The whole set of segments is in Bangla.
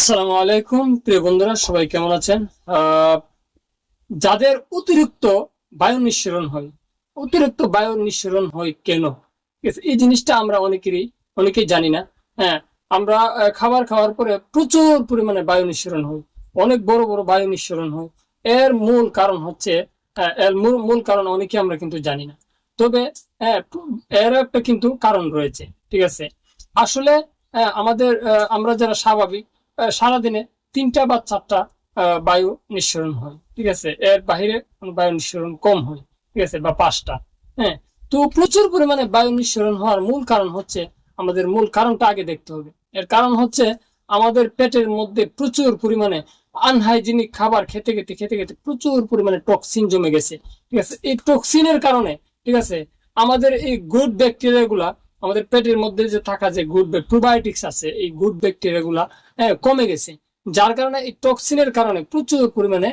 আসসালামু আলাইকুম প্রিয় বন্ধুরা, সবাই কেমন আছেন? যাদের অতিরিক্ত বায়ু নিঃসরণ হয়, অতিরিক্ত বায়ু নিঃসরণ হয় কেন? ঠিক আছে, এই জিনিসটা আমরা অনেকেই জানি না। হ্যাঁ, আমরা খাবার খাওয়ার পরে প্রচুর পরিমাণে বায়ু নিঃসরণ হয়, অনেক বড় বড় বায়ু নিঃসরণ হয়। এর মূল কারণ হচ্ছে, এর মূল কারণ অনেকে আমরা কিন্তু জানি না। তবে এর একটা কিন্তু কারণ রয়েছে। ঠিক আছে, আসলে আমাদের আমরা যারা স্বাভাবিক, সারাদিনে 3টা বা 4টা বায়ু নিঃসরণ হয়। ঠিক আছে, এর বাহিরে কোনো বায়ু নিঃসরণ কম হয়। ঠিক আছে, বা 5টা। হ্যাঁ, তো প্রচুর পরিমাণে বায়ু নিঃসরণ হওয়ার মূল কারণ হচ্ছে, আমাদের মূল কারণটা আগে দেখতে হবে। এর কারণ হচ্ছে আমাদের পেটের মধ্যে প্রচুর পরিমাণে আনহাইজিনিক খাবার খেতে খেতে খেতে খেতে প্রচুর পরিমাণে টক্সিন জমে গেছে। ঠিক আছে, এই টক্সিনের কারণে, ঠিক আছে, আমাদের এই গুড ব্যাকটেরিয়া গুলা, আমাদের পেটের মধ্যে যে থাকা যে গুড প্রোবায়োটিক্স আছে, এই গুড ব্যাকটেরিয়া গুলা কমে গেছে। যার কারণে এই টক্সিনের কারণে প্রচুর পরিমাণে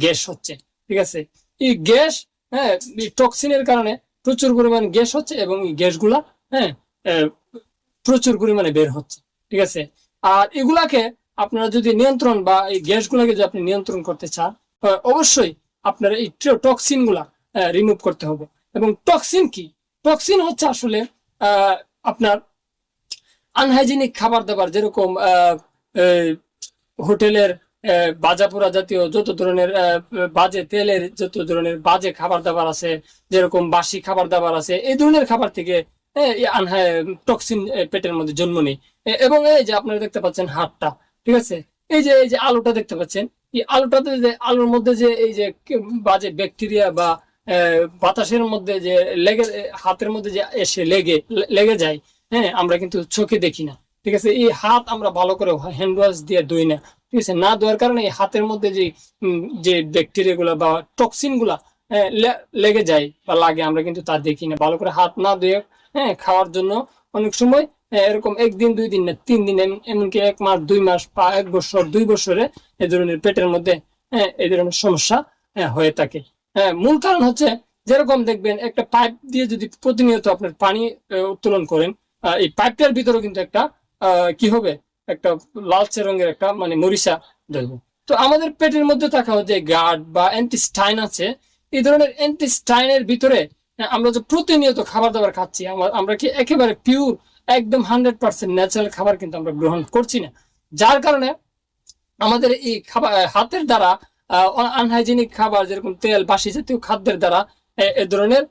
গ্যাস হচ্ছে। ঠিক আছে, এই গ্যাস, এই টক্সিনের কারণে প্রচুর পরিমাণে গ্যাস হচ্ছে, এবং এই গ্যাসগুলা হ্যাঁ প্রচুর পরিমাণে বের হচ্ছে। ঠিক আছে, আর এগুলাকে আপনারা যদি নিয়ন্ত্রণ, বা এই গ্যাসগুলাকে যদি আপনি নিয়ন্ত্রণ করতে চান, অবশ্যই আপনারা এই টক্সিন গুলা রিমুভ করতে হবে। এবং টক্সিন কি? টক্সিন হচ্ছে আসলে আপনার আনহাইজিনিক খাবার দাবার, যেরকম হোটেলের বাজাপোড়া জাতীয় যত ধরনের বাজে তেলের, যত ধরনের বাজে খাবার দাবার আছে, যেরকম বাসি খাবার দাবার আছে, এই ধরনের খাবার থেকে টক্সিন পেটের মধ্যে জন্ম নেই। এবং এই যে আপনারা দেখতে পাচ্ছেন হাতটা, ঠিক আছে, এই যে আলুটা দেখতে পাচ্ছেন, এই আলুটাতে যে আলুর মধ্যে যে এই যে বাজে ব্যাকটেরিয়া বা বাতাসের মধ্যে যে লেগে, হাতের মধ্যে যে এসে লেগে যায়, হ্যাঁ, আমরা কিন্তু চোখে দেখি না। ঠিক আছে, এই হাত আমরা ভালো করে হ্যান্ড ওয়াশ দিয়ে ধুই না। ঠিক আছে, না ধোয়ার কারণে এই হাতের মধ্যে যে ব্যাকটেরিয়া গুলা বা টক্সিন গুলা লেগে যায় বা লাগে, আমরা কিন্তু তা দেখি না। ভালো করে হাত না ধুয়ে খাওয়ার জন্য অনেক সময় এরকম 1 দিন 2 দিন না 3 দিন, এমনকি 1 মাস 2 মাস বা 1 বছর 2 বছরে এই ধরনের পেটের মধ্যে এই ধরনের সমস্যা হয়ে থাকে। মূল কারণ হচ্ছে, যেরকম দেখবেন একটা পাইপ দিয়ে যদি প্রতিনিয়ত আপনার পানি উত্তোলন করেন, এই পাইপটার ভিতরে কিন্তু একটা কি হবে, একটা লালচে রঙের একটা মানে মরিচা ধরবে। তো আমাদের পেটের মধ্যে থাকা যে গার্ড বা অ্যান্টিস্টাইন আছে, এই ধরনের অ্যান্টিস্টাইনের ভিতরে আমরা যে প্রতিনিয়ত খাবার দাবার খাচ্ছি, আমরা কি একেবারে পিওর, একদম 100% ন্যাচারাল খাবার কিন্তু আমরা গ্রহণ করছি না। যার কারণে আমাদের এই খাবার হাতের দ্বারা আনহাইজেনিক খাবার, যেরকম তেল বাসি জাতীয় খাদ্যের দ্বারা এ ধরনের